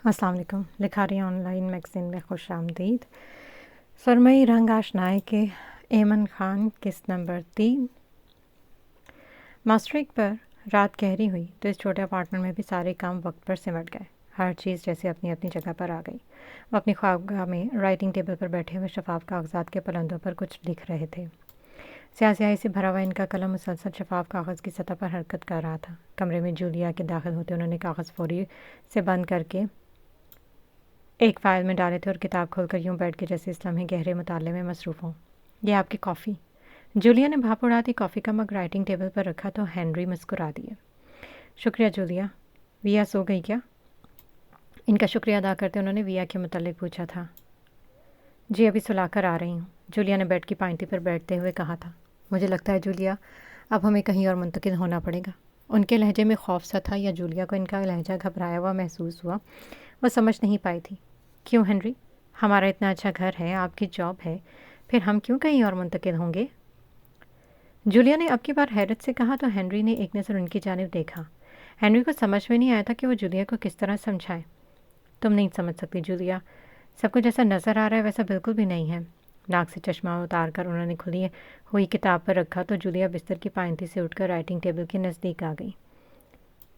السلام علیکم۔ لکھاری آن لائن میگزین میں خوش آمدید۔ سرمئی رنگ آشنائے کے ایمن خان قسط نمبر 3۔ ماسٹریک پر رات گہری ہوئی تو اس چھوٹے اپارٹمنٹ میں بھی سارے کام وقت پر سمٹ گئے۔ ہر چیز جیسے اپنی اپنی جگہ پر آ گئی۔ وہ اپنی خوابگاہ میں رائٹنگ ٹیبل پر بیٹھے ہوئے شفاف کاغذات کے پلندوں پر کچھ لکھ رہے تھے۔ سیاہی سے بھرا ہوا ان کا قلم مسلسل شفاف کاغذ کی سطح پر حرکت کر رہا تھا۔ کمرے میں جولیا کے داخل ہوتے انہوں نے کاغذ فوری سے بند کر کے ایک فائل میں ڈالے تھے اور کتاب کھول کر یوں بیٹھ کے جیسے اس لمحے گہرے مطالعے میں مصروف ہوں۔ یہ آپ کی کافی۔ جولیا نے بھاپ اڑا دی۔ کافی کا مگ رائٹنگ ٹیبل پر رکھا تو ہینری مسکرا دیے۔ شکریہ جولیا۔ ویا سو گئی کیا؟ ان کا شکریہ ادا کرتے انہوں نے ویا کے متعلق پوچھا تھا۔ جی ابھی سلا کر آ رہی ہوں، جولیا نے بیڈ کی پائنتی پر بیٹھتے ہوئے کہا تھا۔ مجھے لگتا ہے جولیا اب ہمیں کہیں اور منتقل ہونا پڑے گا۔ ان کے لہجے میں خوف سا تھا یا جولیا کو ان کا لہجہ گھبرایا ہوا محسوس ہوا، وہ سمجھ نہیں پائی تھی۔ کیوں ہنری؟ ہمارا اتنا اچھا گھر ہے، آپ کی جاب ہے، پھر ہم کیوں کہیں اور منتقل ہوں گے؟ جولیا نے اب کی بار حیرت سے کہا تو ہنری نے ایک نظر ان کی جانب دیکھا۔ ہنری کو سمجھ میں نہیں آیا تھا کہ وہ جولیا کو کس طرح سمجھائے۔ تم نہیں سمجھ سکتی جولیا، سب کو جیسا نظر آ رہا ہے ویسا بالکل بھی نہیں ہے۔ ناک سے چشمہ اتار کر انہوں نے کھلی ہوئی کتاب پر رکھا تو جولیا بستر کی پائنتی سے اٹھ کر رائٹنگ ٹیبل کے نزدیک آ گئی۔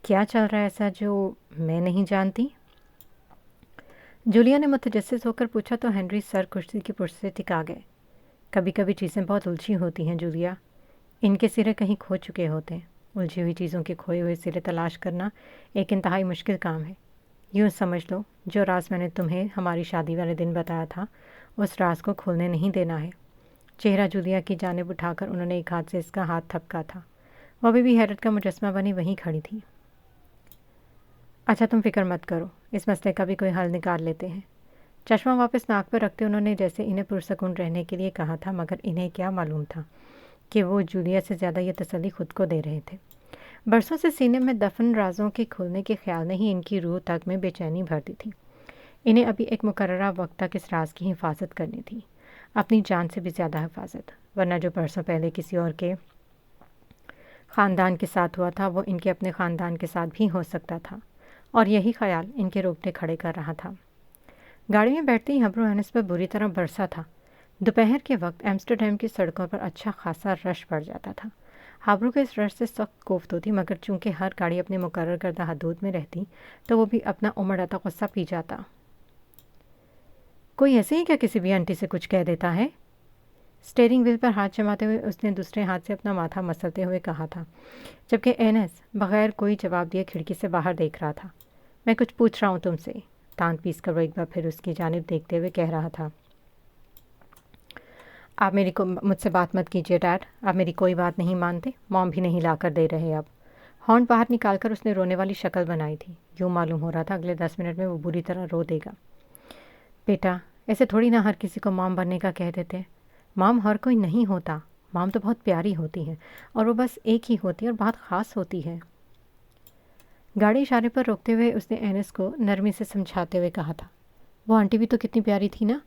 کیا چل رہا ہے ایسا جو میں نہیں جانتی؟ جولیا نے متجسس ہو کر پوچھا تو ہنری سر کرسی کی پشت سے ٹکا گئے۔ کبھی کبھی چیزیں بہت الجھی ہوتی ہیں جولیا، ان کے سرے کہیں کھو چکے ہوتے ہیں۔ الجھی ہوئی چیزوں کے کھوئے ہوئے سرے تلاش کرنا ایک انتہائی مشکل کام ہے۔ یوں سمجھ لو جو راز میں نے تمہیں ہماری شادی والے دن بتایا تھا اس راز کو کھولنے نہیں دینا ہے۔ چہرہ جولیا کی جانب اٹھا کر انہوں نے ایک ہاتھ سے اس کا ہاتھ تھپکا تھا۔ وہ ابھی بھی حیرت کا مجسمہ بنی وہیں کھڑی تھی۔ اچھا تم فکر مت کرو، اس مسئلے کا بھی کوئی حل نکال لیتے ہیں۔ چشمہ واپس ناک پر رکھتے انہوں نے جیسے انہیں پرسکون رہنے کے لیے کہا تھا، مگر انہیں کیا معلوم تھا کہ وہ جولیا سے زیادہ یہ تسلی خود کو دے رہے تھے۔ برسوں سے سینے میں دفن رازوں کے کھلنے کے خیال نے ہی ان کی روح تک میں بے چینی بھر دی تھی۔ انہیں ابھی ایک مقررہ وقت تک اس راز کی حفاظت کرنی تھی، اپنی جان سے بھی زیادہ حفاظت، ورنہ جو برسوں پہلے کسی اور کے خاندان کے ساتھ ہوا تھا وہ ان کے اپنے خاندان کے ساتھ بھی ہو سکتا تھا، اور یہی خیال ان کے روکتے کھڑے کر رہا تھا۔ گاڑی میں بیٹھتے ہی ہبرو انس پر بری طرح برسا تھا۔ دوپہر کے وقت ایمسٹرڈیم کی سڑکوں پر اچھا خاصا رش پڑ جاتا تھا۔ ہابرو کے اس رش سے سخت کوفت ہوتی، مگر چونکہ ہر گاڑی اپنے مقرر کردہ حدود میں رہتی تو وہ بھی اپنا امڑ آتا غصہ پی جاتا۔ کوئی ایسے ہی کیا کسی بھی آنٹی سے کچھ کہہ دیتا ہے؟ اسٹیئرنگ وہیل پر ہاتھ جماتے ہوئے اس نے دوسرے ہاتھ سے اپنا ماتھا مسلتے ہوئے کہا تھا، جبکہ اینس بغیر کوئی جواب دیے کھڑکی سے باہر دیکھ رہا تھا۔ میں کچھ پوچھ رہا ہوں تم سے، دانت پیس کر وہ ایک بار پھر اس کی جانب دیکھتے ہوئے کہہ رہا تھا۔ آپ مجھ سے بات مت کیجیے ڈیڈ، آپ میری کوئی بات نہیں مانتے، موم بھی نہیں لا کر دے رہے اب۔ ہارن باہر نکال کر اس نے رونے والی شکل بنائی تھی۔ یوں معلوم ہو رہا تھا اگلے 10 منٹ میں وہ بری طرح رو دے گا۔ بیٹا ایسے تھوڑی نہ ہر کسی کو مام بننے کا کہہ دیتے۔ مام ہر کوئی نہیں ہوتا، مام تو بہت پیاری ہوتی ہے، اور وہ بس ایک ہی ہوتی ہے اور بہت خاص ہوتی ہے۔ گاڑی اشارے پر روکتے ہوئے اس نے اینس کو نرمی سے سمجھاتے ہوئے کہا تھا، وہ آنٹی بھی تو کتنی پیاری تھی نا،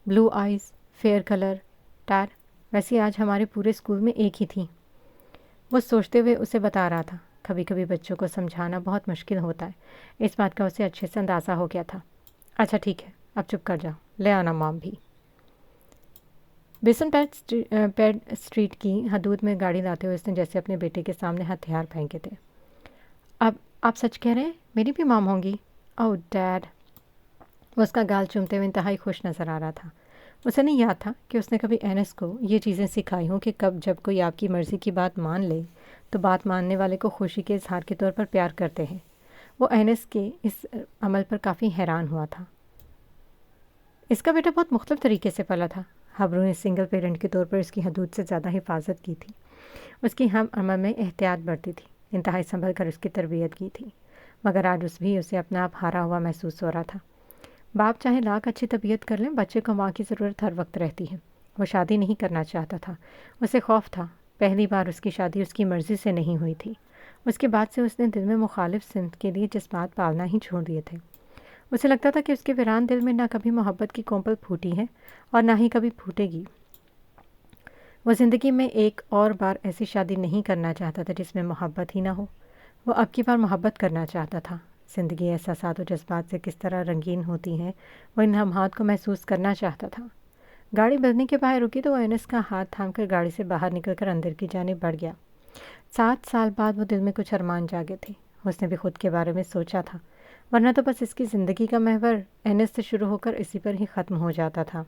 بلو آئیز، فیئر کلر، ٹائر، ویسے آج ہمارے پورے اسکول میں ایک ہی تھی۔ وہ سوچتے ہوئے اسے بتا رہا تھا، کبھی کبھی بچوں کو سمجھانا بہت مشکل ہوتا ہے۔ اس بات کا اسے اچھے سے اندازہ ہو گیا تھا۔ اچھا ٹھیک ہے، اب چپ کر جاؤ، لے آنا مام بھی۔ بیسن پیڈ اسٹریٹ کی حدود میں گاڑی لاتے ہوئے اس نے جیسے اپنے بیٹے کے سامنے ہتھیار پھینکے تھے۔ اب آپ سچ کہہ رہے ہیں میری بھی مام ہوں گی؟ اوہ ڈیڈ۔ وہ اس کا گال چومتے ہوئے انتہائی خوش نظر آ رہا تھا۔ اسے نہیں یاد تھا کہ اس نے کبھی اینس کو یہ چیزیں سکھائی ہوں کہ جب کوئی آپ کی مرضی کی بات مان لے تو بات ماننے والے کو خوشی کے اظہار کے طور پر پیار کرتے ہیں۔ وہ اینس کے اس عمل پر کافی حیران ہوا تھا۔ اس کا بیٹا بہت مختلف طریقے سے پلا تھا۔ ہبرو نے سنگل پیرنٹ کے طور پر اس کی حدود سے زیادہ حفاظت کی تھی۔ اس کی ہم عمل میں احتیاط برتی تھی، انتہائی سنبھل کر اس کی تربیت کی تھی، مگر آج اسے اپنا آپ ہارا ہوا محسوس ہو رہا تھا۔ باپ چاہے لاکھ اچھی طبیعت کر لیں، بچے کو ماں کی ضرورت ہر وقت رہتی ہے۔ وہ شادی نہیں کرنا چاہتا تھا، اسے خوف تھا، پہلی بار اس کی شادی اس کی مرضی سے نہیں ہوئی تھی۔ اس کے بعد سے اس نے دل میں مخالف سمت کے لیے جذبات پالنا ہی چھوڑ دیے تھے۔ اسے لگتا تھا کہ اس کے ویران دل میں نہ کبھی محبت کی کونپل پھوٹی ہے اور نہ ہی کبھی پھوٹے گی۔ وہ زندگی میں ایک اور بار ایسی شادی نہیں کرنا چاہتا تھا جس میں محبت ہی نہ ہو۔ وہ اب کی بار محبت کرنا چاہتا تھا، زندگی احساسات و جذبات سے کس طرح رنگین ہوتی ہیں وہ ان لمحات کو محسوس کرنا چاہتا تھا۔ گاڑی بلدنی کے باہر رکی تو وہ انس کا ہاتھ تھام کر گاڑی سے باہر نکل کر اندر کی جانب بڑھ گیا۔ 7 سال بعد وہ دل میں کچھ ارمان جاگے تھے۔ اس نے بھی خود کے بارے میں سوچا تھا، ورنہ تو بس اس کی زندگی کا محور انس سے شروع ہو کر اسی پر ہی ختم ہو جاتا تھا۔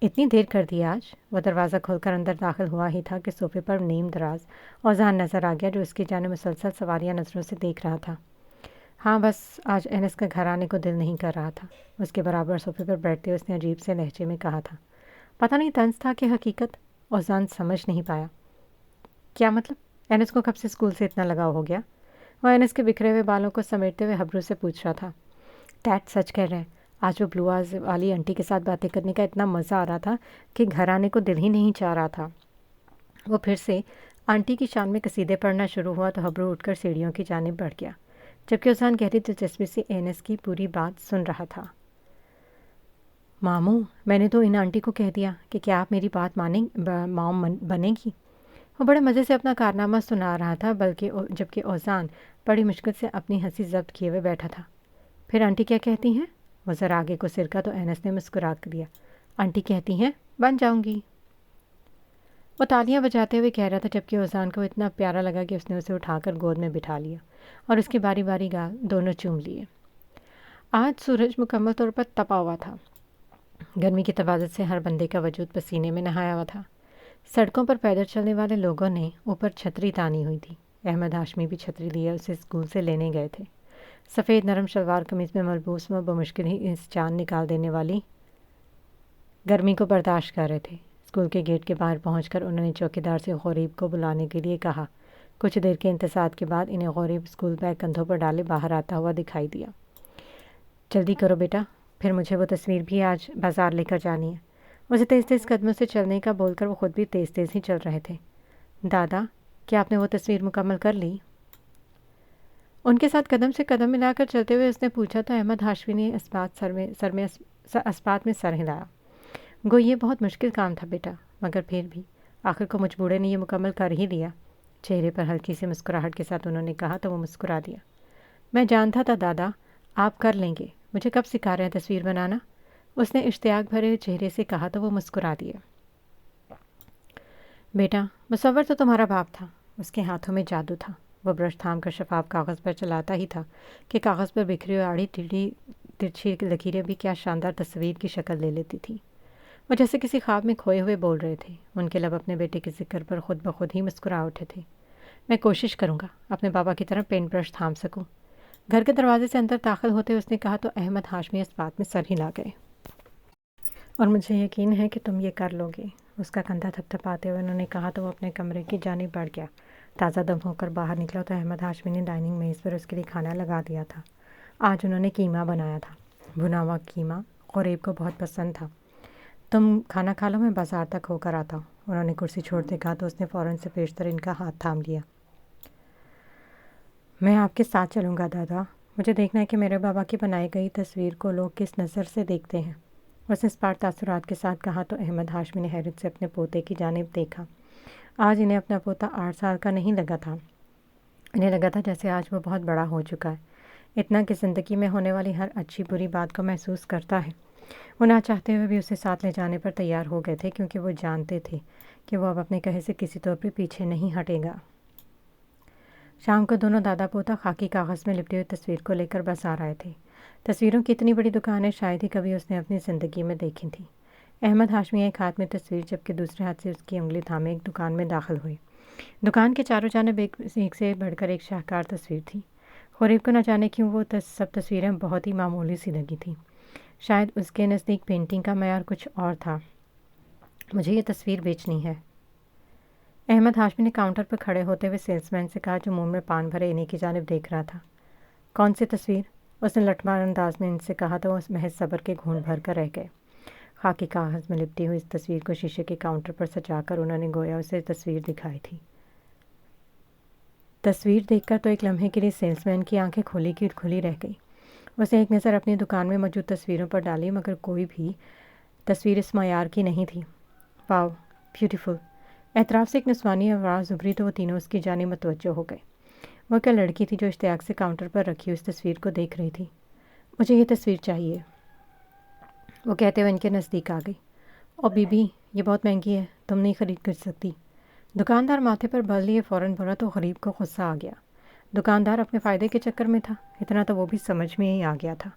اتنی دیر کر دی آج؟ وہ دروازہ کھول کر اندر داخل ہوا ہی تھا کہ صوفے پر نیم دراز اوزان نظر آ گیا جو اس کی جانب مسلسل سواریہ نظروں سے دیکھ رہا تھا۔ ہاں بس آج انس کا گھر آنے کو دل نہیں کر رہا تھا۔ اس کے برابر صوفے پر بیٹھتے اس نے عجیب سے لہجے میں کہا تھا۔ پتہ نہیں طنز تھا کہ حقیقت؟ اوزان سمجھ نہیں پایا۔ کیا مطلب؟ انس کو کب سے اسکول سے اتنا لگاؤ ہو گیا؟ وہ انس کے بکھرے ہوئے بالوں کو سمیٹتے ہوئے ہبرو سے پوچھ رہا تھا۔ ڈیڈ سچ کہہ رہے ہیں، آج وہ بلو آئز والی آنٹی کے ساتھ باتیں کرنے کا اتنا مزہ آ رہا تھا کہ گھر آنے کو دل ہی نہیں چاہ رہا تھا۔ وہ پھر سے آنٹی کی شان میں قصیدے پڑھنا شروع ہوا تو ہبرو اٹھ کر سیڑھیوں کی جانب بڑھ گیا، جبکہ اوزان گہری دلچسپی سے انس کی پوری بات سن رہا تھا۔ ماموں، میں نے تو ان آنٹی کو کہہ دیا کہ کیا آپ میری بات مام بنے گی؟ وہ بڑے مزے سے اپنا کارنامہ سنا رہا تھا جبکہ اوزان بڑی مشکل سے اپنی ہنسی ضبط کیے ہوئے بیٹھا تھا۔ پھر آنٹی کیا کہتی ہیں؟ وہ ذرا آگے کو سرکا تو انس نے مسکرا دیا۔ آنٹی کہتی ہیں بن جاؤں گی۔ وہ تالیاں بجاتے ہوئے کہہ رہا تھا جبکہ اوزان کو اتنا پیارا لگا کہ اس نے اسے اٹھا کر گود میں بٹھا لیا اور اس کی باری باری گال دونوں چوم لیے۔ آج سورج مکمل طور پر تپا ہوا تھا۔ گرمی کی تبادت سے ہر بندے کا وجود پسینے میں نہایا ہوا تھا۔ سڑکوں پر پیدل چلنے والے لوگوں نے اوپر چھتری تانی ہوئی تھی۔ احمد ہاشمی بھی چھتری لیے اسے اسکول سے لینے گئے تھے۔ سفید نرم شلوار قمیض میں ملبوس وہ بمشکل ہی اس جان نکال دینے والی گرمی کو برداشت کر رہے تھے۔ اسکول کے گیٹ کے باہر پہنچ کر انہوں نے چوکیدار سے غریب کو بلانے کے لیے کہا۔ کچھ دیر کے انتظار کے بعد انہیں غریب اسکول بیگ کندھوں پر ڈالے باہر آتا ہوا دکھائی دیا۔ جلدی کرو بیٹا، پھر مجھے وہ تصویر بھی آج بازار لے کر جانی ہے۔ اسے تیز تیز قدموں سے چلنے کا بول کر وہ خود بھی تیز تیز ہی چل رہے تھے۔ دادا، کیا آپ نے وہ تصویر مکمل کر لی؟ ان کے ساتھ قدم سے قدم ملا کر چلتے ہوئے اس نے پوچھا تو احمد ہاشمی نے اسبات میں سر ہلایا۔ گو یہ بہت مشکل کام تھا بیٹا، مگر پھر بھی آخر کو مجھ بوڑھے نے یہ مکمل کر ہی لیا۔ چہرے پر ہلکی سی مسکراہٹ کے ساتھ انہوں نے کہا تو وہ مسکرا دیا۔ میں جانتا تھا دادا، آپ کر لیں گے۔ مجھے کب سکھا رہے ہیں تصویر بنانا؟ اس نے اشتیاق بھرے چہرے سے کہا تو وہ مسکرا دیا۔ بیٹا، مصور تو تمہارا باپ تھا۔ اس کے ہاتھوں میں جادو تھا۔ وہ برش تھام کر شفاف کاغذ پر چلاتا ہی تھا کہ کاغذ پر بکھری ہوئی آڑی ٹیڑھی ترچھی لکیریں بھی کیا شاندار تصویر کی شکل لے لیتی تھی۔ وہ جیسے کسی خواب میں کھوئے ہوئے بول رہے تھے۔ ان کے لب اپنے بیٹے کے ذکر پر خود بخود ہی مسکرا اٹھے تھے۔ میں کوشش کروں گا اپنے بابا کی طرح پینٹ برش تھام سکوں۔ گھر کے دروازے سے اندر داخل ہوتے اس نے کہا تو احمد ہاشمی اس بات میں سر ہلا گئے۔ اور مجھے یقین ہے کہ تم یہ کر لو گے، اس کا کندھا تھپ تھپاتے ہوئے انہوں نے کہا تو وہ اپنے کمرے کی جانب بڑھ گیا۔ تازہ دم ہو کر باہر نکلا تو احمد ہاشمی نے ڈائننگ میز پر اس کے لیے کھانا لگا دیا تھا۔ آج انہوں نے قیمہ بنایا تھا۔ بھنا ہوا قیمہ غریب کو بہت پسند تھا۔ تم کھانا کھا لو، میں بازار تک ہو کر آتا ہوں۔ انہوں نے کرسی چھوڑتے کہا تو اس نے فوراً سے پیشتر ان کا ہاتھ تھام لیا۔ میں آپ کے ساتھ چلوں گا دادا، مجھے دیکھنا ہے کہ میرے بابا کی بنائی گئی تصویر کو لوگ کس نظر سے دیکھتے ہیں۔ اس نے اسپاٹ تاثرات کے ساتھ کہا تو احمد ہاشمی نے حیرت سے اپنے پوتے کی جانب دیکھا۔ آج انہیں اپنا پوتا 8 سال کا نہیں لگا تھا۔ انہیں لگا تھا جیسے آج وہ بہت بڑا ہو چکا ہے، اتنا کہ زندگی میں ہونے والی ہر اچھی بری بات کو محسوس کرتا ہے۔ وہ نہ چاہتے ہوئے بھی اسے ساتھ لے جانے پر تیار ہو گئے تھے کیونکہ وہ جانتے تھے کہ وہ اب اپنے کہے سے کسی طور پر پیچھے نہیں ہٹے گا۔ شام کو دونوں دادا پوتا خاکی کاغذ میں لپٹی ہوئی تصویر کو لے کر بازار آئے تھے۔ تصویروں کی اتنی بڑی دکانیں شاید ہی کبھی اس نے اپنی زندگی میں دیکھی تھیں۔ احمد ہاشمی ایک ہاتھ میں تصویر جبکہ دوسرے ہاتھ سے اس کی انگلی تھامے ایک دکان میں داخل ہوئے۔ دکان کے چاروں جانب ایک سے بڑھ کر ایک شاہکار تصویر تھی۔ غریب کو نہ جانے کیوں وہ سب تصویریں بہت ہی معمولی سی لگی تھیں۔ شاید اس کے نزدیک پینٹنگ کا معیار کچھ اور تھا۔ مجھے یہ تصویر بیچنی ہے، احمد ہاشمی نے کاؤنٹر پر کھڑے ہوتے ہوئے سیلس مین سے کہا جو منہ میں پان بھرے انہیں کی جانب دیکھ رہا تھا۔ کون سی تصویر؟ اس نے لٹمار انداز میں ان سے کہا تو وہ محض صبر کے گھونٹ بھر کر رہ گئے۔ خاکی کاغذ میں لپٹی ہوئی اس تصویر کو شیشے کے کاؤنٹر پر سجا کر انہوں نے گویا اسے تصویر دکھائی تھی۔ تصویر دیکھ کر تو ایک لمحے کے لیے سیلس مین کی آنکھیں کھلی کی کھلی رہ گئی۔ اس نے ایک نظر اپنی دکان میں موجود تصویروں پر ڈالی مگر کوئی بھی تصویر اس معیار کی نہیں تھی۔ واو، بیوٹیفل! اعتراف سے ایک نسوانی آواز ابھری تو وہ تینوں اس کی جانب متوجہ ہو گئے۔ وہ کیا لڑکی تھی جو اشتیاق سے کاؤنٹر پر رکھی اس تصویر کو دیکھ رہی تھی۔ مجھے یہ تصویر چاہیے، وہ کہتے ہوئے ان کے نزدیک آ گئی۔ اور بی بی، یہ بہت مہنگی ہے، تم نہیں خرید کر سکتی۔ دکاندار ماتھے پر بل لیے فوراً بولا تو غریب کو غصہ آ گیا۔ دکاندار اپنے فائدے کے چکر میں تھا، اتنا تو وہ بھی سمجھ میں ہی آ گیا تھا۔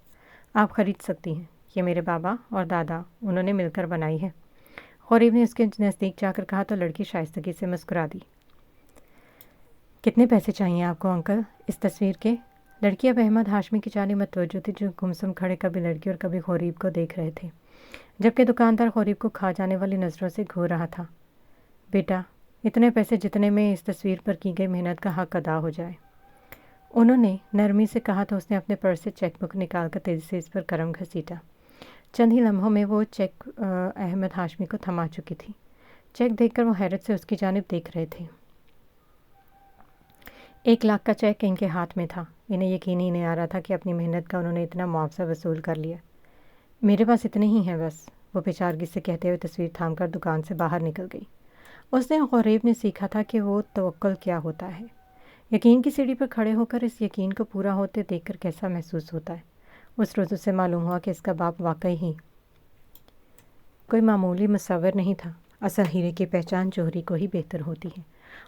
آپ خرید سکتی ہیں، یہ میرے بابا اور دادا انہوں نے مل کر بنائی ہے۔ غریب نے اس کے نزدیک جا کر کہا تو لڑکی شائستگی سے مسکرا دی۔ کتنے پیسے چاہیے آپ کو انکل اس تصویر کے؟ لڑکی اب احمد ہاشمی کی جانب متوجہ تھی جو گمسم کھڑے کبھی لڑکی اور کبھی غریب کو دیکھ رہے تھے، جبکہ دکاندار غریب کو کھا جانے والی نظروں سے گھور رہا تھا۔ بیٹا، اتنے پیسے جتنے میں اس تصویر پر کی گئی محنت کا حق ادا ہو جائے، انہوں نے نرمی سے کہا تو اس نے اپنے پرس سے چیک بک نکال کر تیزی سے اس پر قلم گھسیٹا۔ چند ہی لمحوں میں وہ چیک احمد ہاشمی کو تھما چکی تھی۔ چیک دیکھ کر وہ حیرت سے اس کی جانب دیکھ رہے تھے۔ 1 لاکھ کا چیک ان کے ہاتھ میں تھا۔ انہیں یقین ہی نہیں آ رہا تھا کہ اپنی محنت کا انہوں نے اتنا معاوضہ وصول کر لیا۔ میرے پاس اتنے ہی ہیں بس، وہ پیچارگی سے کہتے ہوئے تصویر تھام کر دکان سے باہر نکل گئی۔ اس دن غریب نے سیکھا تھا کہ وہ توکل کیا ہوتا ہے۔ یقین کی سیڑھی پر کھڑے ہو کر اس یقین کو پورا ہوتے دیکھ کر کیسا محسوس ہوتا ہے۔ اس روز اسے معلوم ہوا کہ اس کا باپ واقعی ہی کوئی معمولی مصور نہیں تھا۔ اصل ہیرے کی پہچان جوہری کو ہی بہتر ہوتی ہے،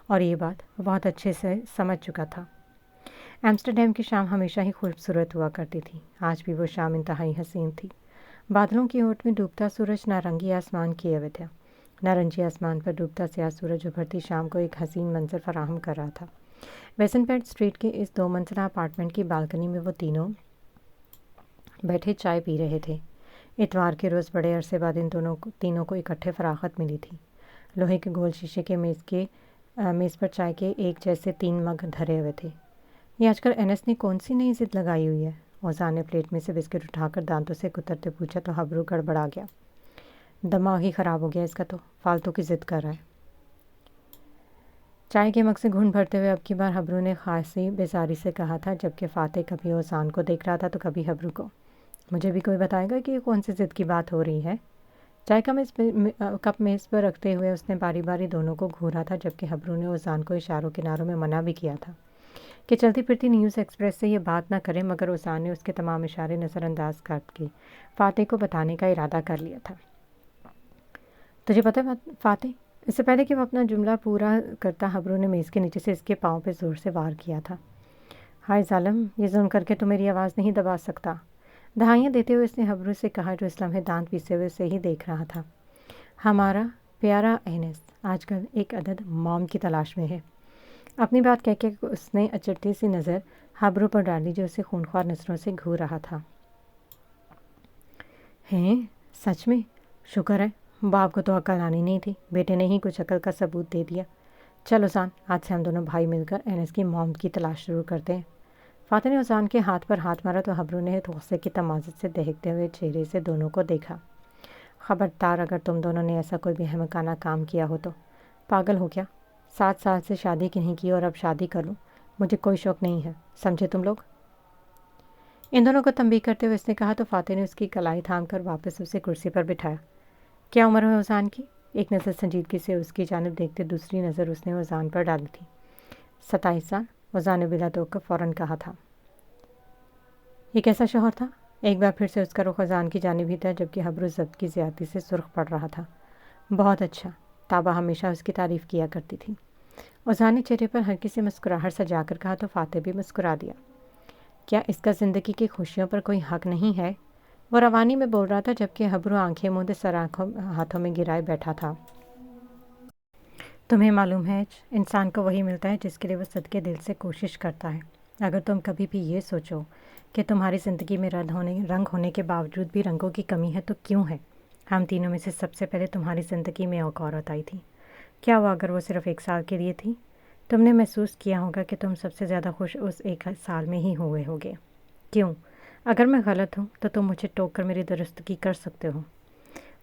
اور یہ بات وہ بہت اچھے سے سمجھ چکا تھا۔ ایمسٹرڈیم کی شام ہمیشہ ہی خوبصورت ہوا کرتی تھی، آج بھی وہ شام انتہائی حسین تھی۔ بادلوں کی اوٹ میں ڈوبتا سورج نارنگی آسمان کیے ہوئے تھا۔ نارنجی آسمان پر ڈوبتا سیاہ سورج ابھرتی شام کو ایک حسین منظر فراہم کر رہا تھا۔ ویسنپیٹ اسٹریٹ کے اس 2 منزلہ اپارٹمنٹ کی بالکنی میں وہ تینوں بیٹھے چائے پی رہے تھے۔ اتوار کے روز بڑے عرصے بعد ان تینوں کو اکٹھے فراغت ملی تھی۔ لوہے کے گول شیشے کے میز پر چائے کے ایک جیسے 3 مگ دھرے ہوئے تھے۔ یہ آج کل انس نے کون سی نئی ضد لگائی ہوئی ہے؟ اوزان نے پلیٹ میں سے بسکٹ اٹھا کر دانتوں سے کترتے پوچھا تو ہبرو گڑبڑا گیا۔ دماغ ہی خراب ہو گیا اس کا، تو فالتو کی ضد کر رہا ہے۔ چائے کے مگ سے گھونٹ بھرتے ہوئے اب کی بار ہبرو نے خاصی بیزاری سے کہا تھا، جبکہ فاتح کبھی اوزان کو دیکھ رہا تھا تو کبھی ہبرو کو۔ مجھے بھی کوئی بتائے گا کہ یہ کون سی ضد کی بات ہو رہی ہے؟ چائے کا کپ میز پر رکھتے ہوئے اس نے باری باری دونوں کو گھورا تھا، جبکہ ہبرو نے اوزان کو اشاروں کناروں میں منع بھی کیا تھا کہ چلتی پھرتی نیوز ایکسپریس سے یہ بات نہ کرے، مگر اوزان نے اس کے تمام اشارے نظر انداز کر کے فاتح کو بتانے کا ارادہ کر لیا تھا۔ تجھے پتہ ہے فاتح، اس سے پہلے کہ وہ اپنا جملہ پورا کرتا ہبرو نے میز کے نیچے سے اس کے پاؤں پہ زور سے وار کیا تھا۔ ہائے ظالم، یہ ظلم کر کے تو میری آواز نہیں دبا سکتا، دہائیاں دیتے ہوئے اس نے ہبرو سے کہا جو اس لمحے دانت پیسے ہوئے اسے ہی دیکھ رہا تھا۔ ہمارا پیارا اینس آج کل ایک عدد موم کی تلاش میں ہے۔ اپنی بات کہہ کے اس نے اچرتی سی نظر ہبرو پر ڈالی جو اسے خونخوار نظروں سے گھور رہا تھا۔ ہیں؟ سچ میں؟ شکر ہے، باپ کو تو عقل آنی نہیں تھی، بیٹے نے ہی کچھ عقل کا ثبوت دے دیا۔ چل اوزان، آج سے ہم دونوں بھائی مل کر اینس کی موم کی تلاش شروع کرتے ہیں۔ فاتح نے اوزان کے ہاتھ پر ہاتھ مارا تو ہبرو نے غصے کی تمازت سے دہکتے ہوئے چہرے سے دونوں کو دیکھا۔ خبردار، اگر تم دونوں نے ایسا کوئی بھی احمقانہ کام کیا ہو تو۔ پاگل ہو کیا؟ 7 سال سے شادی کی نہیں کی اور اب شادی کر لوں، مجھے کوئی شوق نہیں ہے، سمجھے تم لوگ؟ ان دونوں کو تنبیہ کرتے ہوئے اس نے کہا تو فاتح نے اس کی کلائی تھام کر واپس اسے کرسی پر بٹھایا۔ کیا عمر ہے اوزان کی؟ ایک نظر سنجیدگی سے اس کی جانب دیکھتے دوسری نظر اس نے اوزان پر ڈالی تھی۔ 27 سال، اوزان نے بلا توقع فوراً کہا تھا۔ یہ کیسا شوہر تھا؟ ایک بار پھر سے اس کا رخ اوزان کی جانب ہی تھا، جبکہ ہبرو ضبط کی زیادتی سے سرخ پڑ رہا تھا۔ بہت اچھا، تابہ ہمیشہ اس کی تعریف کیا کرتی تھی۔ اوزان نے چہرے پر ہلکی سی مسکراہٹ سجا کر کہا تو فاتح بھی مسکرا دیا۔ کیا اس کا زندگی کی خوشیوں پر کوئی حق نہیں ہے؟ وہ روانی میں بول رہا تھا، جبکہ ہبرو آنکھیں موندے سر ہاتھوں میں گرائے بیٹھا تھا۔ تمہیں معلوم ہے انسان کو وہی ملتا ہے جس کے لیے وہ صدقے دل سے کوشش کرتا ہے۔ اگر تم کبھی بھی یہ سوچو کہ تمہاری زندگی میں رنگ ہونے کے باوجود بھی رنگوں کی کمی ہے تو کیوں ہے؟ ہم تینوں میں سے سب سے پہلے تمہاری زندگی میں ایک عورت آئی تھی۔ کیا ہوا اگر وہ صرف 1 سال کے لیے تھی؟ تم نے محسوس کیا ہوگا کہ تم سب سے زیادہ خوش اس 1 سال میں ہی ہوئے ہوگے۔ کیوں؟ اگر میں غلط ہوں تو تم مجھے ٹوک کر میری درستگی کر سکتے ہو۔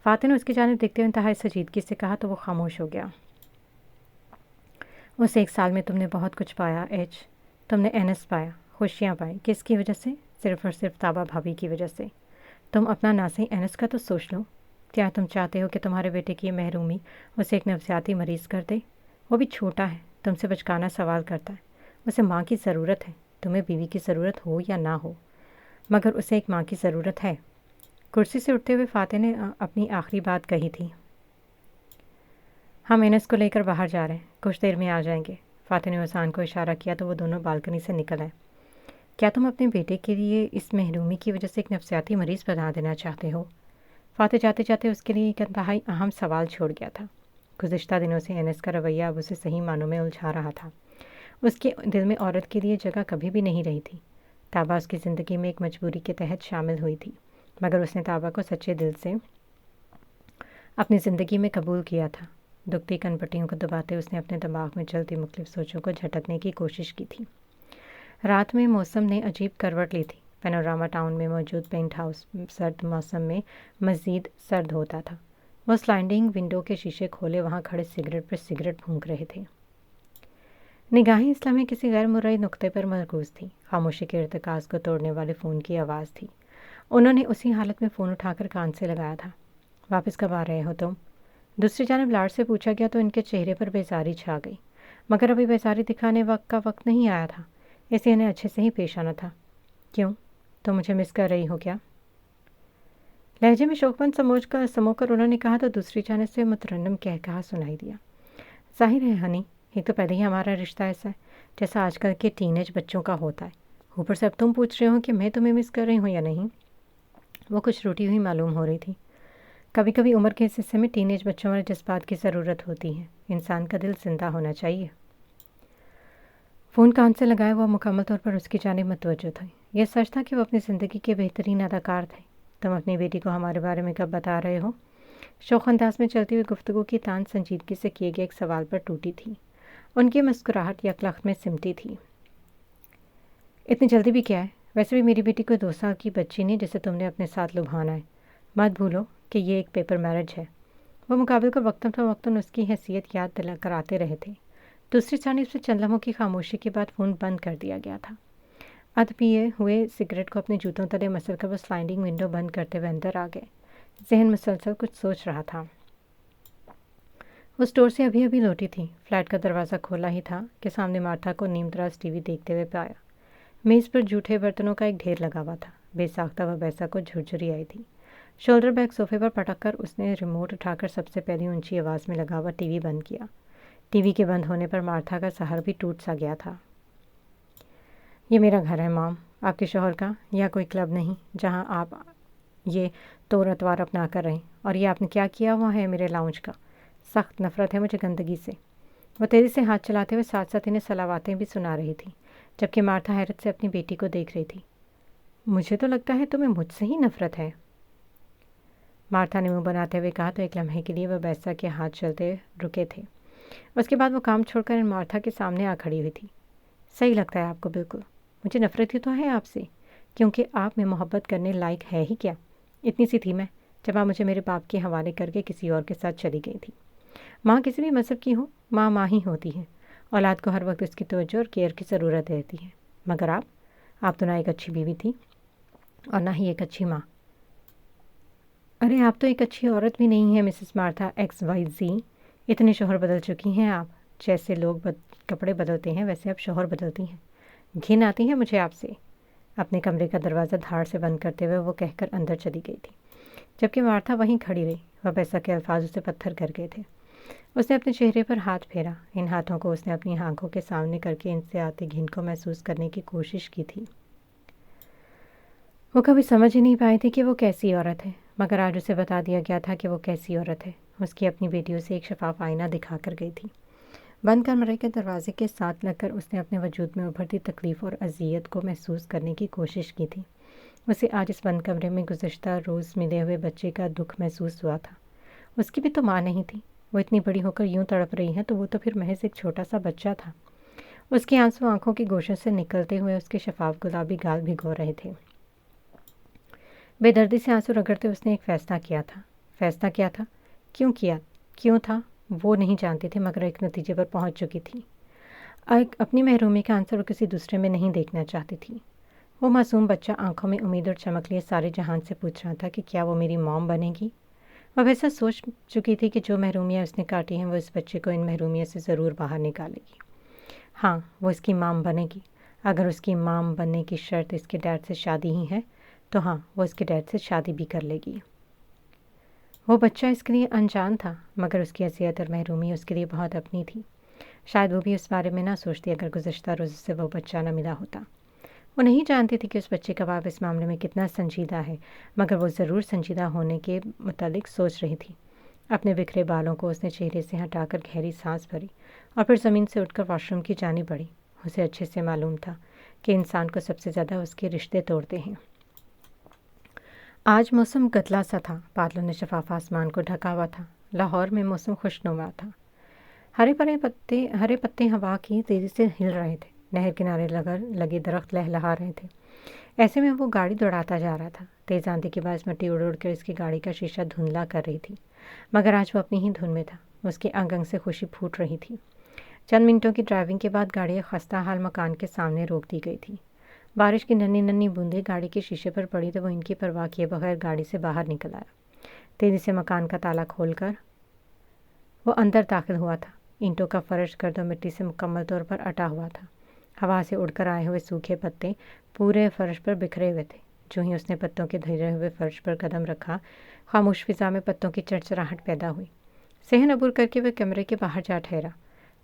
فاتح نے اس کی جانب دیکھتے ہوئے انتہائی سنجیدگی سے کہا تو وہ خاموش ہو گیا۔ اس 1 سال میں تم نے بہت کچھ پایا ایچ، تم نے اینس پایا، خوشیاں پائی۔ کس کی وجہ سے؟ صرف اور صرف تابہ بھابھی کی وجہ سے۔ تم اپنا ناصحیح اینس کا تو سوچ لو۔ کیا تم چاہتے ہو کہ تمہارے بیٹے کی یہ محرومی اسے ایک نفسیاتی مریض کر دے؟ وہ بھی چھوٹا ہے، تم سے بچکانہ سوال کرتا ہے، اسے ماں کی ضرورت ہے، تمہیں بیوی کی ضرورت ہو یا نہ ہو، مگر اسے ایک ماں کی ضرورت ہے۔ کرسی سے اٹھتے ہوئے فاتح نے اپنی آخری بات کہی تھی۔ ہم انس کو لے کر باہر جا رہے ہیں، کچھ دیر میں آ جائیں گے۔ فاتح نے حسان کو اشارہ کیا تو وہ دونوں بالکنی سے نکل آئے۔ کیا تم اپنے بیٹے کے لیے اس محرومی کی وجہ سے ایک نفسیاتی مریض بنا دینا چاہتے ہو؟ فاتح جاتے جاتے اس کے لیے ایک انتہائی اہم سوال چھوڑ گیا تھا۔ گزشتہ دنوں سے انس کا رویہ اب اسے صحیح معنوں میں الجھا رہا تھا۔ اس کے دل میں عورت کے لیے جگہ کبھی بھی نہیں رہی تھی۔ تابا اس کی زندگی میں ایک مجبوری کے تحت شامل ہوئی تھی، مگر اس نے تابا کو سچے دل سے اپنی زندگی میں قبول کیا تھا۔ دکھتی کن پٹیوں کو دباتے اس نے اپنے دماغ میں چلتی مختلف سوچوں کو جھٹکنے کی کوشش کی تھی۔ رات میں موسم نے عجیب کروٹ لی تھی۔ پینوراما ٹاؤن میں موجود پینٹ ہاؤس سرد موسم میں مزید سرد ہوتا تھا۔ وہ سلائڈنگ ونڈو کے شیشے کھولے وہاں کھڑے سگریٹ پر سگریٹ پھونک رہے تھے۔ نگاہیں اس لمحے کسی غیر مرئی نقطے پر مرکوز تھی۔ خاموشی کے ارتکاز کو توڑنے والے فون کی آواز تھی۔ انہوں نے اسی حالت میں فون اٹھا کر کان سے لگایا تھا۔ واپس کب آ رہے ہو تم؟ دوسری جانب لاڈ سے پوچھا گیا تو ان کے چہرے پر بیزاری چھا گئی، مگر ابھی بیزاری دکھانے کا وقت نہیں آیا تھا، اس لیے انہیں اچھے سے ہی پیش آنا تھا۔ کیوں؟ تم مجھے مس کر رہی ہو کیا؟ لہجے میں شوق سمو کر انہوں نے کہا تو دوسری جانب سے مترنم کہا سنائی دیا۔ ظاہر ہے ہنی، ایک تو پہلے ہی ہمارا رشتہ ایسا ہے جیسا آج کل کے ٹین ایج بچوں کا ہوتا ہے، اوپر سے اب تم پوچھ رہے ہو کہ میں تمہیں مس کر رہی ہوں یا نہیں۔ وہ کچھ روٹی ہوئی معلوم ہو رہی تھی۔ کبھی کبھی عمر کے اس حصے میں ٹین ایج بچوں والے جذبات کی ضرورت ہوتی ہے، انسان کا دل زندہ ہونا چاہیے۔ فون کان سے لگائے وہ مکمل طور پر اس کی جانب متوجہ تھے۔ یہ سچ تھا کہ وہ اپنی زندگی کے بہترین اداکار تھے۔ تم اپنی بیٹی کو ہمارے بارے میں کب بتا رہے ہو؟ شوق انداز میں چلتی ہوئی گفتگو کی تان سنجیدگی سے کیے گئے ایک سوال پر ٹوٹی تھی۔ ان کی مسکراہٹ یکلخت میں سمٹی تھی۔ اتنی جلدی بھی کیا ہے؟ ویسے بھی میری بیٹی کو 2 سال کی بچی نے جسے تم نے اپنے ساتھ لبھانا ہے۔ مت بھولو کہ یہ ایک پیپر میرج ہے۔ وہ مقابل کو وقتاً فوقتاً اس کی حیثیت یاد کراتے رہے تھے۔ دوسری جانب سے چند لمحوں کی خاموشی کے بعد فون بند کر دیا گیا تھا۔ ادھ پیے ہوئے سگریٹ کو اپنے جوتوں تلے مسل کر وہ سلائڈنگ ونڈو بند کرتے ہوئے اندر آ گئے۔ ذہن مسلسل کچھ سوچ رہا تھا۔ وہ اسٹور سے ابھی لوٹی تھی۔ فلیٹ کا دروازہ کھولا ہی تھا کہ سامنے مارتھا کو نیم دراز ٹی وی دیکھتے ہوئے پایا۔ میز پر جھوٹے برتنوں کا ایک ڈھیر لگا ہوا تھا۔ بے ساختہ وہ بیسا کو جھرجھری آئی تھی۔ شولڈر بیگ صوفے پر پٹک کر اس نے ریموٹ اٹھا کر سب سے پہلی اونچی آواز میں لگا ہوا ٹی وی بند کیا۔ ٹی وی کے بند ہونے پر مارتھا کا سحر بھی ٹوٹ سا گیا تھا۔ یہ میرا گھر ہے مام، آپ کے شوہر کا، یا کوئی کلب نہیں جہاں آپ یہ طور اتوار اپنا کر رہیں۔ اور یہ آپ نے کیا کیا ہوا ہے میرے لاؤنج کا؟ سخت نفرت ہے مجھے گندگی سے۔ وہ تیزی سے ہاتھ چلاتے ہوئے ساتھ ساتھ انہیں صلواتیں بھی سنا رہی تھی، جبکہ مارتھا حیرت سے اپنی بیٹی کو دیکھ رہی تھی۔ مجھے تو لگتا ہے تمہیں مجھ سے ہی نفرت ہے، مارتھا نے منہ بناتے ہوئے کہا تو ایک لمحے کے لیے وہ بیسا کے ہاتھ چلتے رکے تھے۔ اس کے بعد وہ کام چھوڑ کر مارتھا کے سامنے آ کھڑی ہوئی تھی۔ صحیح لگتا ہے آپ کو بالکل، مجھے نفرت ہی تو ہے آپ سے، کیونکہ آپ میں محبت کرنے لائق ہے ہی کیا۔ اتنی سی تھی میں جب آپ مجھے میرے باپ کے حوالے کر کے کسی اور کے ساتھ چلی گئی تھی۔ ماں کسی بھی مذہب کی ہو، ماں ماں ہی ہوتی ہے، اولاد کو ہر وقت اس کی توجہ اور کیئر کی ضرورت رہتی ہے، مگر آپ تو نہ ایک اچھی بیوی تھی اور نہ ہی ایک اچھی ماں۔ ارے آپ تو ایک اچھی عورت بھی نہیں ہیں مسز مارتھا XYZ۔ اتنے شوہر بدل چکی ہیں آپ، جیسے لوگ کپڑے بدلتے ہیں ویسے آپ شوہر بدلتی ہیں۔ گھن آتی ہے مجھے آپ سے۔ اپنے کمرے کا دروازہ دھاڑ سے بند کرتے ہوئے وہ کہہ کر اندر چلی گئی تھی، جبکہ مارتھا وہیں کھڑی رہی۔ وہ بیسا کے الفاظ اسے پتھر کر گئے تھے۔ اس نے اپنے چہرے پر ہاتھ پھیرا۔ ان ہاتھوں کو اس نے اپنی آنکھوں کے سامنے کر کے ان سے آتے گھن کو محسوس کرنے کی کوشش کی تھی۔ وہ کبھی سمجھ ہی نہیں پائی تھی کہ وہ کیسی عورت ہے، مگر آج اسے بتا دیا گیا تھا کہ وہ کیسی عورت ہے۔ اس کی اپنی بیٹیوں سے ایک شفاف آئینہ دکھا کر گئی تھی۔ بند کمرے کے دروازے کے ساتھ لگ کر اس نے اپنے وجود میں ابھرتی تکلیف اور اذیت کو محسوس کرنے کی کوشش کی تھی۔ اسے آج اس بند کمرے میں گزشتہ روز ملے ہوئے بچے کا دکھ محسوس ہوا تھا۔ اس کی بھی تو ماں نہیں تھی، وہ اتنی بڑی ہو کر یوں تڑپ رہی ہے تو وہ تو پھر محض ایک چھوٹا سا بچہ تھا۔ اس کے آنسو آنکھوں کی گوشوں سے نکلتے ہوئے اس کے شفاف گلابی گال بھگو رہے تھے۔ بے دردی سے آنسو رگڑتے اس نے ایک فیصلہ کیا تھا۔ فیصلہ کیا تھا؟ کیوں تھا وہ نہیں جانتی تھی، مگر ایک نتیجے پر پہنچ چکی تھی۔ اپنی محرومی کا آنسر وہ کسی دوسرے میں نہیں دیکھنا چاہتی تھی۔ وہ معصوم بچہ آنکھوں میں امید اور چمک لیے سارے جہان سے پوچھ رہا تھا کہ کیا وہ میری موم بنے گی؟ وہ ایسا سوچ چکی تھی کہ جو محرومیاں اس نے کاٹی ہیں وہ اس بچے کو ان محرومیوں سے ضرور باہر نکالے گی۔ ہاں وہ اس کی مام بنے گی. اگر اس کی مام بننے کی شرط اس کے ڈیڈ سے شادی ہی ہے تو ہاں وہ اس کے ڈیڈ سے شادی بھی کر لے گی. وہ بچہ اس کے لیے انجان تھا مگر اس کی اذیت اور محرومی اس کے لیے بہت اپنی تھی. شاید وہ بھی اس بارے میں نہ سوچتی اگر گزشتہ روز سے وہ بچہ نہ ملا ہوتا. وہ نہیں جانتی تھی کہ اس بچے کا باپ اس معاملے میں کتنا سنجیدہ ہے مگر وہ ضرور سنجیدہ ہونے کے متعلق سوچ رہی تھی. اپنے بکھرے بالوں کو اس نے چہرے سے ہٹا کر گہری سانس بھری اور پھر زمین سے اٹھ کر واش روم کی جانب بڑھی. اسے اچھے سے معلوم تھا کہ انسان کو سب سے زیادہ اس کے رشتے توڑتے ہیں. آج موسم گدلا سا تھا. بادلوں نے شفاف آسمان کو ڈھکا ہوا تھا. لاہور میں موسم خوشنما تھا. ہرے پتے ہوا کی تیزی سے ہل رہے تھے. نہر کنارے لگے درخت لہلہا رہے تھے. ایسے میں وہ گاڑی دوڑاتا جا رہا تھا. تیز آندھی کے باعث مٹی اڑ اڑ کر اس کی گاڑی کا شیشہ دھندلا کر رہی تھی مگر آج وہ اپنی ہی دھن میں تھا. اس کی انگ انگ سے خوشی پھوٹ رہی تھی. چند منٹوں کی ڈرائیونگ کے بعد گاڑی ایک خستہ حال مکان کے سامنے روک دی گئی تھی. بارش کی ننھی ننھی بوندیں گاڑی کے شیشے پر پڑی تو وہ ان کی پرواہ کیے بغیر گاڑی سے باہر نکل آیا. تیزی سے مکان کا تالا کھول کر وہ اندر داخل ہوا تھا. اینٹوں کا فرش گرد و مٹی سے مکمل طور پر اٹا ہوا تھا. ہوا سے اڑ کر آئے ہوئے سوکھے پتے پورے فرش پر بکھرے ہوئے تھے. جو ہی اس نے پتوں کے دھرے ہوئے فرش پر قدم رکھا خاموش فضا میں پتوں کی چرچراہٹ پیدا ہوئی. صحن عبور کر کے وہ کمرے کے باہر جا ٹھہرا.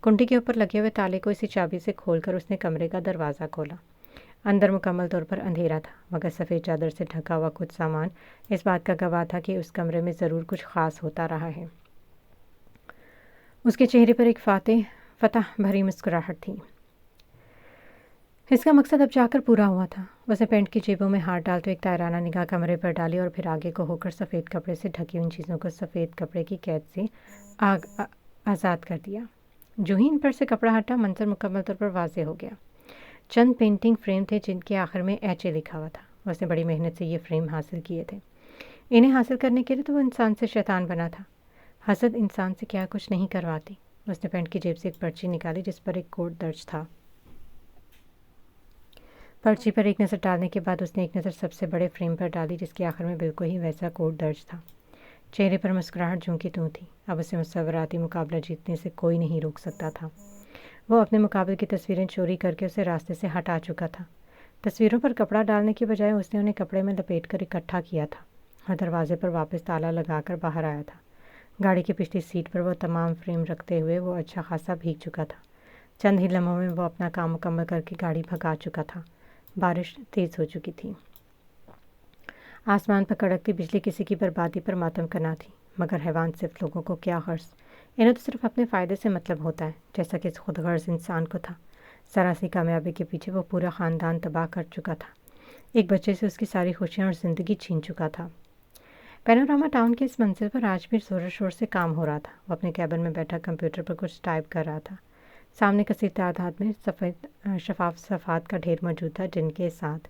کنڈی کے اوپر لگے ہوئے تالے کو اسی چابی سے کھول کر اس نے کمرے کا دروازہ کھولا. اندر مکمل طور پر اندھیرا تھا مگر سفید چادر سے ڈھکا ہوا کچھ سامان اس بات کا گواہ تھا کہ اس کمرے میں ضرور کچھ خاص ہوتا رہا ہے. اس کے چہرے پر ایک فتح بھری مسکراہٹ تھی. اس کا مقصد اب جا کر پورا ہوا تھا. اسے پینٹ کی جیبوں میں ہاتھ ڈال تو ایک تائرانہ نگاہ کمرے پر ڈالی اور پھر آگے کو ہو کر سفید کپڑے سے ڈھکی ان چیزوں کو سفید کپڑے کی قید سے آزاد کر دیا. جو ہی ان پر سے کپڑا ہٹا منظر مکمل طور پر واضح ہو گیا. چند پینٹنگ فریم تھے جن کے آخر میں ایچ.اے لکھا ہوا تھا. اس نے بڑی محنت سے یہ فریم حاصل کیے تھے. انہیں حاصل کرنے کے لیے تو وہ انسان سے شیطان بنا تھا. حسد انسان سے کیا کچھ نہیں کرواتی. اس نے پینٹ کی جیب سے ایک پرچی نکالی جس پر ایک کوڈ درج تھا. پرچی پر ایک نظر ڈالنے کے بعد اس نے ایک نظر سب سے بڑے فریم پر ڈالی جس کے آخر میں بالکل ہی ویسا کوڈ درج تھا. چہرے پر مسکراہٹ جوں کی توں تھی. اب اسے مصوراتی مقابلہ جیتنے سے کوئی نہیں روک سکتا تھا. وہ اپنے مقابل کی تصویریں چوری کر کے اسے راستے سے ہٹا چکا تھا. تصویروں پر کپڑا ڈالنے کے بجائے اس نے انہیں کپڑے میں لپیٹ کر اکٹھا کیا تھا اور دروازے پر واپس تالا لگا کر باہر آیا تھا. گاڑی کی پچھلی سیٹ پر وہ تمام فریم رکھتے ہوئے وہ اچھا خاصا بھیگ چکا تھا. چند ہی لمحوں میں وہ اپنا کام مکمل کر کے گاڑی بھگا چکا تھا. بارش تیز ہو چکی تھی. آسمان پر کڑکتی بجلی کسی کی بربادی پر ماتم کرنا تھی مگر حیوان صرف لوگوں کو کیا غرض. انہیں تو صرف اپنے فائدے سے مطلب ہوتا ہے جیسا کہ اس خود غرض انسان کو تھا. ذرا سی کامیابی کے پیچھے وہ پورا خاندان تباہ کر چکا تھا. ایک بچے سے اس کی ساری خوشیاں اور زندگی چھین چکا تھا. پینوراما ٹاؤن کے اس منزل پر آج بھی زور و شور سے کام ہو رہا تھا. وہ اپنے کیبن میں بیٹھا کمپیوٹر پر کچھ ٹائپ کر رہا تھا. سامنے کثیر تعداد میں شفاف صفحات کا ڈھیر موجود تھا جن کے ساتھ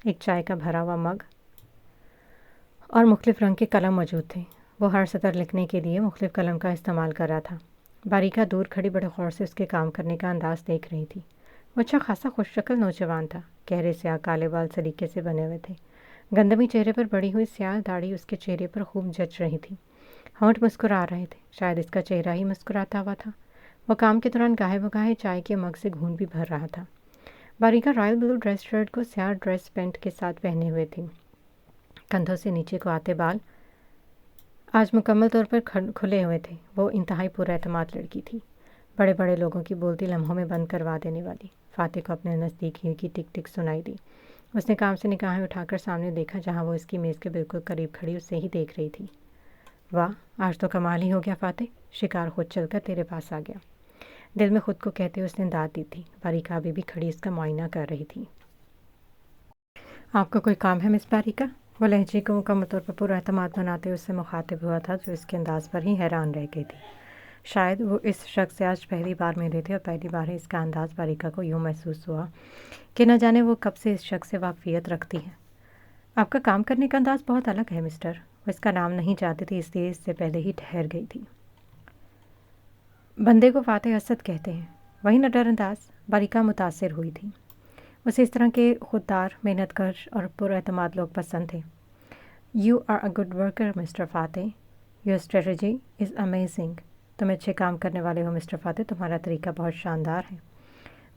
ایک چائے کا بھرا ہوا مگ اور مختلف رنگ کے قلم موجود تھے. وہ ہر سطر لکھنے کے لیے مختلف قلم کا استعمال کر رہا تھا. باریکا دور کھڑی بڑے غور سے اس کے کام کرنے کا انداز دیکھ رہی تھی. وہ اچھا خاصا خوش شکل نوجوان تھا. گہرے سیاہ کالے بال سلیقے سے بنے ہوئے تھے. گندمی چہرے پر بڑی ہوئی سیاہ داڑھی اس کے چہرے پر خوب جچ رہی تھی. ہونٹ مسکرا رہے تھے. شاید اس کا چہرہ ہی مسکراتا ہوا تھا. وہ کام کے دوران گاہے بگاہے چائے کے مگ سے گھون بھی بھر رہا تھا. باریکا رائل بلو ڈریس شرٹ کو سیاہ ڈریس پینٹ کے ساتھ پہنے ہوئے تھی. کندھوں سے نیچے کو آتے بال آج مکمل طور پر کھلے ہوئے تھے. وہ انتہائی پر اعتماد لڑکی تھی. بڑے بڑے لوگوں کی بولتی لمحوں میں بند کروا دینے والی. فاتح کو اپنے نزدیک ہی کی ٹک ٹک سنائی دی. اس نے کام سے نگاہیں اٹھا کر سامنے دیکھا جہاں وہ اس کی میز کے بالکل قریب کھڑی اسے ہی دیکھ رہی تھی. واہ آج تو کمال ہی ہو گیا فاتح. شکار خود چل کر تیرے پاس آ گیا. دل میں خود کو کہتے اس نے داد دی تھی. باریکا ابھی بھی کھڑی اس کا معائنہ کر رہی تھی. آپ کا کوئی کام ہے مس باریکا؟ وہ لہجے کو مکمل طور پر پر اعتماد بناتے اس سے مخاطب ہوا تھا جو اس کے انداز پر ہی حیران رہ گئی تھی. شاید وہ اس شخص سے آج پہلی بار ملے تھے اور پہلی بار ہی اس کا انداز باریکا کو یوں محسوس ہوا کہ نہ جانے وہ کب سے اس شخص سے واقفیت رکھتی ہے. آپ کا کام کرنے کا انداز بہت الگ ہے مسٹر. وہ اس کا نام نہیں جانتی تھی اس لیے اس سے پہلے ہی ٹھہر گئی تھی. بندے کو فاتح اسد کہتے ہیں. وہی نہ ڈر انداز. باریکا متاثر ہوئی تھی. اسے اس طرح کے خوددار محنت کش اور پر اعتماد لوگ پسند تھے. You are a good worker Mr Fateh. Your strategy is amazing. تم اچھے کام کرنے والے ہو مسٹر فاتح. تمہارا طریقہ بہت شاندار ہے.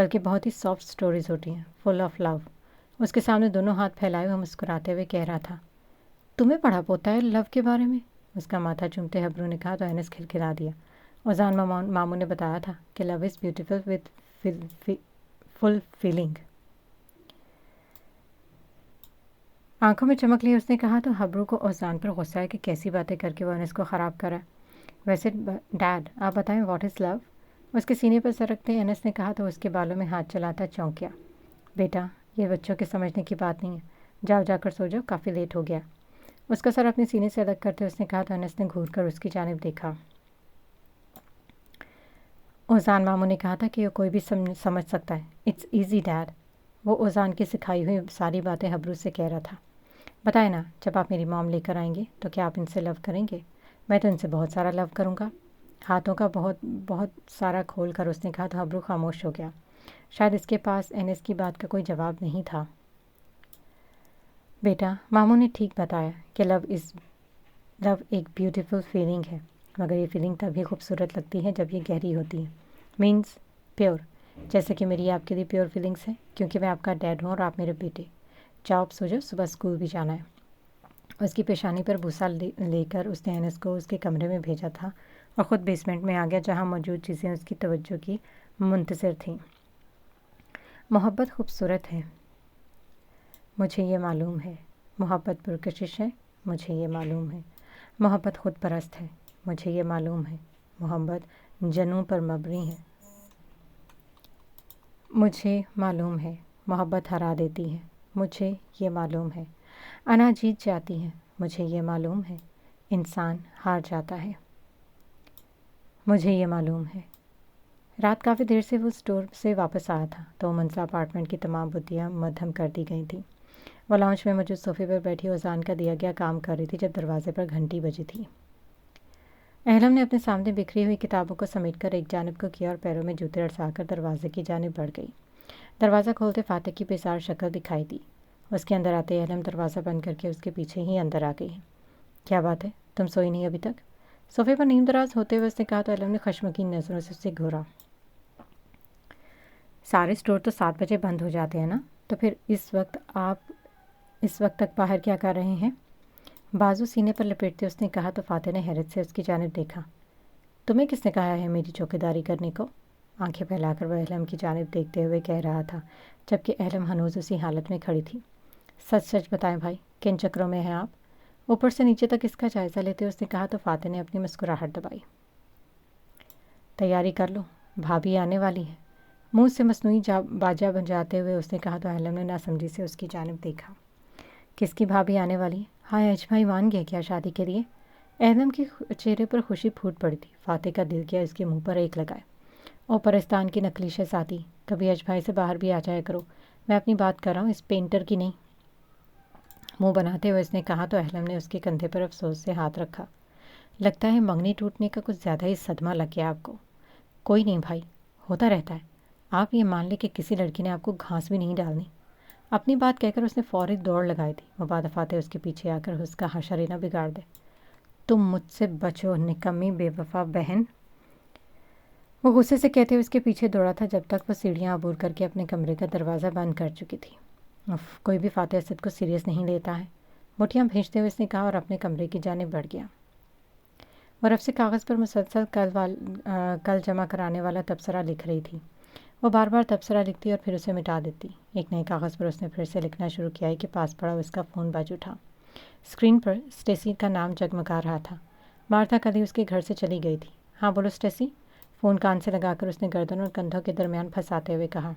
بلکہ بہت ہی سافٹ سٹوریز ہوتی ہیں، فل آف لو۔ اس کے سامنے دونوں ہاتھ پھیلائے ہوئے مسکراتے ہوئے کہہ رہا تھا، تمہیں پڑھا پوتا ہے لو کے بارے میں؟ اس کا ماتھا چومتے حبرو نے کہا تو انس کھلکھلا دیا۔ اوزان ماموں نے بتایا تھا کہ love is beautiful with full feeling. آنکھوں میں چمک لی اس نے کہا تو حبرو کو اوزان پر غصہ ہے کہ کیسی باتیں کر کے وہ انس کو خراب کرا۔ ویسے ڈیڈ آپ بتائیں واٹ از لو؟ اس کے سینے پر سر رکھتے انس نے کہا تو اس کے بالوں میں ہاتھ چلاتا چونک گیا۔ بیٹا یہ بچوں کے سمجھنے کی بات نہیں ہے، جاؤ جا کر سو جاؤ، کافی لیٹ ہو گیا۔ اس کا سر اپنے سینے سے الگ کرتے اس نے کہا تو انس نے گھور کر اس کی جانب دیکھا۔ اوزان ماموں نے کہا تھا کہ یہ کوئی بھی سمجھ سکتا ہے، اٹس ایزی ڈیڈ۔ وہ اوزان کی سکھائی ہوئی ساری باتیں حبرو سے کہہ رہا تھا۔ بتائیں نا، جب آپ میری موم لے کر آئیں گے تو کیا آپ ان سے لو کریں گے؟ میں تو ان سے بہت سارا لو کروں گا۔ ہاتھوں کا بہت سارا کھول کر اس نے کہا تو حبرو خاموش ہو گیا۔ شاید اس کے پاس انس کی بات کا کوئی جواب نہیں تھا۔ بیٹا ماموں نے ٹھیک بتایا کہ لو ایک بیوٹیفل فیلنگ ہے، مگر یہ فیلنگ تبھی خوبصورت لگتی ہے جب یہ گہری ہوتی ہے، مینس پیور، جیسے کہ میری آپ کے لیے پیور فیلنگس ہیں، کیونکہ میں آپ کا ڈیڈ ہوں اور آپ میرے بیٹے۔ جاؤ آپ سو جاؤ، صبح اسکول بھی جانا ہے۔ اس کی پیشانی پر بوسہ لے کر اس نے انس کو اس کے کمرے میں بھیجا تھا اور خود بیسمنٹ میں آ گیا جہاں موجود چیزیں اس کی توجہ کی منتظر تھیں۔ محبت خوبصورت ہے، مجھے یہ معلوم ہے۔ محبت پرکشش ہے، مجھے یہ معلوم ہے۔ محبت خود پرست ہے، مجھے یہ معلوم ہے۔ محبت جنوں پر مبنی ہے، مجھے معلوم ہے۔ محبت ہرا دیتی ہے، مجھے یہ معلوم ہے۔ انا جیت جاتی ہے، مجھے یہ معلوم ہے۔ انسان ہار جاتا ہے، مجھے یہ معلوم ہے۔ رات کافی دیر سے وہ اسٹور سے واپس آیا تھا تو منزل اپارٹمنٹ کی تمام بتیاں مدھم کر دی گئی تھیں۔ وہ لاؤنج میں موجود صوفے پر بیٹھی اوزان کا دیا گیا کام کر رہی تھی جب دروازے پر گھنٹی بجی تھی۔ اہلم نے اپنے سامنے بکھری ہوئی کتابوں کو سمیٹ کر ایک جانب کو کیا اور پیروں میں جوتے اڑسا کر دروازے کی جانب بڑھ گئی۔ دروازہ کھولتے فاتح کی بیزار شکل دکھائی دی۔ اس کے اندر آتے اہلم دروازہ بند کر کے اس کے پیچھے ہی اندر آ گئی۔ کیا بات ہے، تم سوئی نہیں ابھی تک؟ صوفے پر نیم دراز ہوتے ہوئے اس نے کہا تو اہلم نے خشمگین نظروں سے اسے گھورا۔ سارے اسٹور تو 7 بجے بند ہو جاتے ہیں نا، تو پھر آپ اس وقت تک باہر کیا کر رہے ہیں؟ بازو سینے پر لپیٹتے اس نے کہا تو فاتح نے حیرت سے اس کی جانب دیکھا۔ تمہیں کس نے کہا ہے میری چوکیداری کرنے کو؟ آنکھیں پھیلا کر وہ اہلم کی جانب دیکھتے ہوئے کہہ رہا تھا جبکہ اہلم ہنوز اسی حالت میں کھڑی تھی۔ سچ سچ بتائیں بھائی، کن چکروں میں ہیں آپ؟ اوپر سے نیچے تک اس کا جائزہ لیتے اس نے کہا تو فاتح نے اپنی مسکراہٹ دبائی۔ تیاری کر لو، بھابھی آنے والی ہے، منہ سے مصنوعی باجا بجاتے ہوئے اس نے کہا تو اہلم نے ناسمجھی سے اس کی جانب دیکھا۔ کس کی بھابھی آنے والی ہے؟ ہائے اجمائی مان گیا کیا شادی کے لیے؟ اہلم کے چہرے پر خوشی پھوٹ پڑی تھی۔ فاتح کا دل کیا اس کے منہ پر ایک لگائے۔ او پرستان کی نقلی شہزادی، کبھی اجمائی سے باہر بھی آ جایا کرو، میں اپنی بات کر رہا ہوں، اس پینٹر کی نہیں۔ منہ بناتے ہوئے اس نے کہا تو اہلم نے اس کے کندھے پر افسوس سے ہاتھ رکھا۔ لگتا ہے منگنی ٹوٹنے کا کچھ زیادہ ہی صدمہ لگ گیا آپ کو۔ کوئی نہیں بھائی، ہوتا رہتا ہے۔ آپ یہ مان لیں کہ کسی لڑکی نے آپ کو گھاس بھی نہیں ڈالنی۔ اپنی بات کہہ کر اس نے فوری دوڑ لگائی تھی۔ مبادفات اس کے پیچھے آ کر اس کا حشر نہ بگاڑ دے۔ تم مجھ سے بچو نکمی بے وفا بہن، وہ غصے سے کہتے ہوئے اس کے پیچھے دوڑا تھا جب تک وہ سیڑھیاں عبور کر کے اپنے کمرے کا دروازہ بند کر چکی تھی۔ کوئی بھی فاتح اسد کو سیریس نہیں لیتا ہے، مٹھیاں بھیجتے ہوئے اس نے کہا اور اپنے کمرے کی جانب بڑھ گیا۔ وہ رف سے کاغذ پر مسلسل کل جمع کرانے والا تبصرہ لکھ رہی تھی۔ وہ بار بار تبصرہ لکھتی اور پھر اسے مٹا دیتی۔ ایک نئے کاغذ پر اس نے پھر سے لکھنا شروع کیا کہ پاس پڑا اس کا فون بج اٹھا۔ اسکرین پر اسٹیسی کا نام جگمگا رہا تھا۔ مارتھا کل ہی اس کے گھر سے چلی گئی تھی۔ ہاں بولو اسٹیسی، فون کان سے لگا کر اس نے گردن اور کندھوں کے درمیان پھنساتے ہوئے کہا۔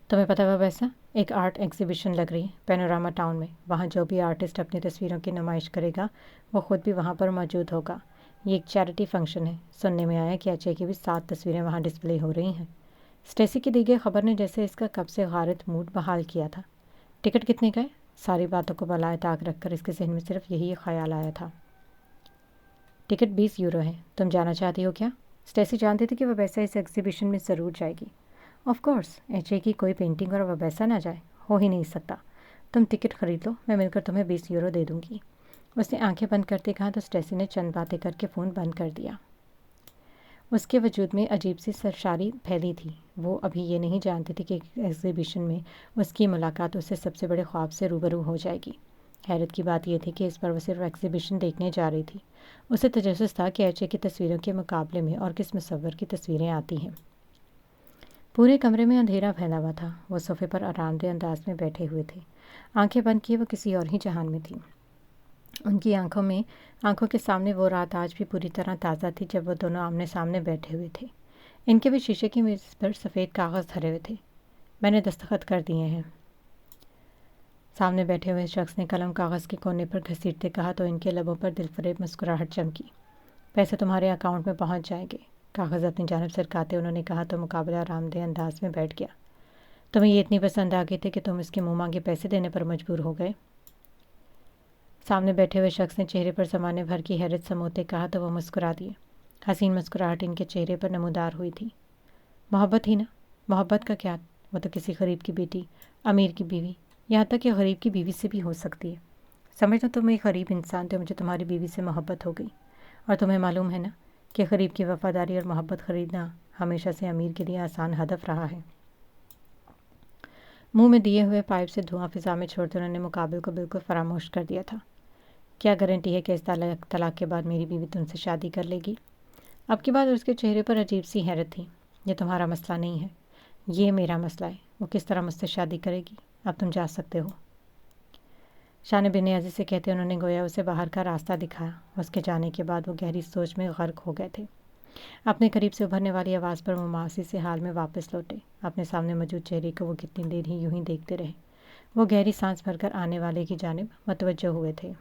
تمہیں پتہ وہ ویسا ایک آرٹ ایگزیبیشن لگ رہی ہے پینوراما ٹاؤن میں، وہاں جو بھی آرٹسٹ اپنی تصویروں کی نمائش کرے گا وہ خود بھی وہاں پر موجود ہوگا۔ یہ ایک چیریٹی فنکشن ہے۔ سننے میں آیا کہ اچھے کی بھی 7 تصویریں وہاں ڈسپلے ہو رہی ہیں۔ اسٹیسی کی دی گئی خبر نے جیسے اس کا کب سے غارت موڈ بحال کیا تھا۔ ٹکٹ کتنے کا ہے؟ ساری باتوں کو بالائے طاق رکھ کر اس کے ذہن میں صرف یہی خیال آیا تھا۔ ٹکٹ 20 یورو ہے، تم جانا چاہتی ہو کیا؟ اسٹیسی جانتی تھی کہ وہ ویسا اس ایگزیبیشن میں ضرور جائے گی۔ آف کورس، ایچ اے کی کوئی پینٹنگ اور وہ ویسا نہ جائے، ہو ہی نہیں سکتا۔ تم ٹکٹ خرید لو، میں مل کر تمہیں 20 یورو دے دوں گی۔ اس نے آنکھیں بند کرتے کہا تو اسٹیسی نے چند باتیں کر کے فون بند کر دیا۔ اس کے وجود میں عجیب سی سرشاری پھیلی تھی۔ وہ ابھی یہ نہیں جانتی تھی کہ ایگزیبیشن میں اس کی ملاقات اس سے سب سے بڑے خواب سے روبرو ہو جائے گی۔ حیرت کی بات یہ تھی کہ اس پر وہ صرف ایگزیبیشن دیکھنے جا رہی تھی۔ اسے تجسس تھا کہ ایچے کی تصویروں کے مقابلے میں اور کس مصور کی تصویریں آتی ہیں۔ پورے کمرے میں اندھیرا پھیلا ہوا تھا۔ وہ صوفے پر آرام دہ انداز میں بیٹھے ہوئے تھے، آنکھیں بند کیے وہ کسی اور ہی جہان میں تھیں۔ ان کی آنکھوں کے سامنے وہ رات آج بھی پوری طرح تازہ تھی جب وہ دونوں آمنے سامنے بیٹھے ہوئے تھے۔ ان کے بھی شیشے کی میز پر سفید کاغذ دھرے ہوئے تھے۔ میں نے دستخط کر دیے ہیں، سامنے بیٹھے ہوئے شخص نے قلم کاغذ کے کونے پر گھسیٹتے کہا تو ان کے لبوں پر دل فریب مسکراہٹ چمکی۔ پیسے تمہارے اکاؤنٹ میں پہنچ جائیں گے، کاغذ اپنی جانب سرکاتے انہوں نے کہا تو مقابلہ آرام دہ انداز میں بیٹھ گیا۔ تمہیں یہ اتنی پسند آ گئی تھی کہ تم اس کے منہ مانگے پیسے دینے پر مجبور ہو گئے؟ سامنے بیٹھے ہوئے شخص نے چہرے پر زمانے بھر کی حیرت سموتے کہا تو وہ مسکرا دیے۔ حسین مسکراہٹ ان کے چہرے پر نمودار ہوئی تھی۔ محبت ہی نا، محبت کا کیا، وہ تو کسی غریب کی بیٹی، امیر کی بیوی، یہاں تک کہ غریب کی بیوی سے بھی ہو سکتی ہے۔ سمجھنا تم ایک غریب انسان تھے، مجھے تمہاری بیوی سے محبت ہو گئی، اور تمہیں معلوم ہے نا کہ غریب کی وفاداری اور محبت خریدنا ہمیشہ سے امیر کے لیے آسان ہدف رہا ہے۔ منہ میں دیے ہوئے پائپ سے دھواں فضا میں چھوڑتے انہوں نے مقابل کو بالکل فراموش کر دیا تھا۔ کیا گارنٹی ہے کہ اس طلاق کے بعد میری بیوی تم سے شادی کر لے گی؟ اب کی بات اس کے چہرے پر عجیب سی حیرت تھی۔ یہ تمہارا مسئلہ نہیں ہے، یہ میرا مسئلہ ہے۔ وہ کس طرح مجھ سے شادی کرے گی؟ اب تم جا سکتے ہو۔ شان بے نیازی سے کہتے انہوں نے گویا اسے باہر کا راستہ دکھایا۔ اس کے جانے کے بعد وہ گہری سوچ میں غرق ہو گئے تھے۔ اپنے قریب سے ابھرنے والی آواز پر مماثل سے حال میں واپس لوٹے۔ اپنے سامنے موجود چہرے کو وہ کتنی دیر ہی یوں ہی دیکھتے رہے۔ وہ گہری سانس بھر کر آنے والے کی جانب متوجہ ہوئے تھے۔